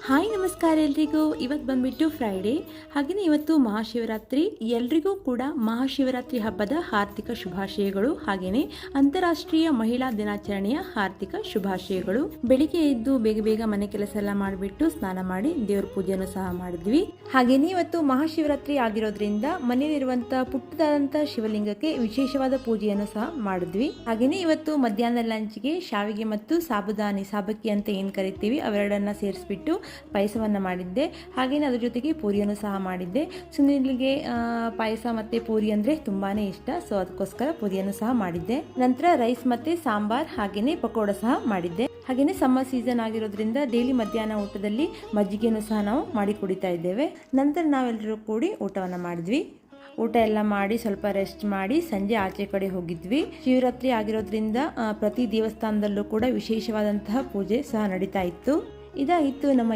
Hi ನಮಸ್ಕಾರ ಎಲ್ರಿಗೂ. ಇವತ್ತು ಬಂದ್ಬಿಟ್ಟು ಫ್ರೈಡೇ, ಹಾಗೆಯೇ ಇವತ್ತು ಮಹಾಶಿವರಾತ್ರಿ. ಎಲ್ರಿಗೂ ಕೂಡ ಮಹಾಶಿವರಾತ್ರಿ ಹಬ್ಬದ ಹಾರ್ದಿಕ ಶುಭಾಶಯಗಳು, ಹಾಗೆಯೇ ಅಂತಾರಾಷ್ಟ್ರೀಯ ಮಹಿಳಾ ದಿನಾಚರಣೆಯ ಹಾರ್ದಿಕ ಶುಭಾಶಯಗಳು. ಬೆಳಿಗ್ಗೆ ಎದ್ದು ಬೇಗ ಬೇಗ ಮನೆ ಕೆಲಸ ಎಲ್ಲ ಮಾಡಿಬಿಟ್ಟು ಸ್ನಾನ ಮಾಡಿ ದೇವ್ರ ಪೂಜೆಯನ್ನು ಸಹ ಮಾಡಿದ್ವಿ. ಹಾಗೆಯೇ ಇವತ್ತು ಮಹಾಶಿವರಾತ್ರಿ ಆಗಿರೋದ್ರಿಂದ ಮನೆಯಲ್ಲಿರುವಂತಹ ಪುಟ್ಟದಾದಂತಹ ಶಿವಲಿಂಗಕ್ಕೆ ವಿಶೇಷವಾದ ಪೂಜೆಯನ್ನು ಸಹ ಮಾಡಿದ್ವಿ. ಹಾಗೆಯೇ ಇವತ್ತು ಮಧ್ಯಾಹ್ನದ ಲಂಚ್ಗೆ ಶಾವಿಗೆ ಮತ್ತು ಸಾಬುದಾನಿ, ಸಾಬಕ್ಕಿ ಅಂತ ಏನು ಕರಿತೀವಿ, ಅವೆರಡನ್ನ ಸೇರಿಸ್ಬಿಟ್ಟು ಪಾಯಸವನ್ನು ಮಾಡಿದ್ದೆ. ಹಾಗೆಯೇ ಅದ್ರ ಜೊತೆಗೆ ಪೂರಿಯನ್ನು ಸಹ ಮಾಡಿದ್ದೆ. ಸುನಿಲ್ಗೆ ಪಾಯಸ ಮತ್ತು ಪೂರಿ ಅಂದರೆ ತುಂಬಾ ಇಷ್ಟ, ಸೊ ಅದಕ್ಕೋಸ್ಕರ ಪೂರಿಯನ್ನು ಸಹ ಮಾಡಿದ್ದೆ. ನಂತರ ರೈಸ್ ಮತ್ತು ಸಾಂಬಾರ್ ಹಾಗೆಯೇ ಪಕೋಡ ಸಹ ಮಾಡಿದ್ದೆ. ಹಾಗೆಯೇ ಸಮ್ಮರ್ ಸೀಸನ್ ಆಗಿರೋದ್ರಿಂದ ಡೈಲಿ ಮಧ್ಯಾಹ್ನ ಊಟದಲ್ಲಿ ಮಜ್ಜಿಗೆಯನ್ನು ಸಹ ನಾವು ಮಾಡಿ ಕುಡಿತಾ ಇದ್ದೇವೆ. ನಂತರ ನಾವೆಲ್ಲರೂ ಕೂಡಿ ಊಟವನ್ನು ಮಾಡಿದ್ವಿ. ಊಟ ಎಲ್ಲ ಮಾಡಿ ಸ್ವಲ್ಪ ರೆಸ್ಟ್ ಮಾಡಿ ಸಂಜೆ ಆಚೆ ಕಡೆ ಹೋಗಿದ್ವಿ. ಶಿವರಾತ್ರಿ ಆಗಿರೋದ್ರಿಂದ ಪ್ರತಿ ದೇವಸ್ಥಾನದಲ್ಲೂ ಕೂಡ ವಿಶೇಷವಾದಂತಹ ಪೂಜೆ ಸಹ ನಡೀತಾ ಇತ್ತು. ಇದಾಗಿತ್ತು ನಮ್ಮ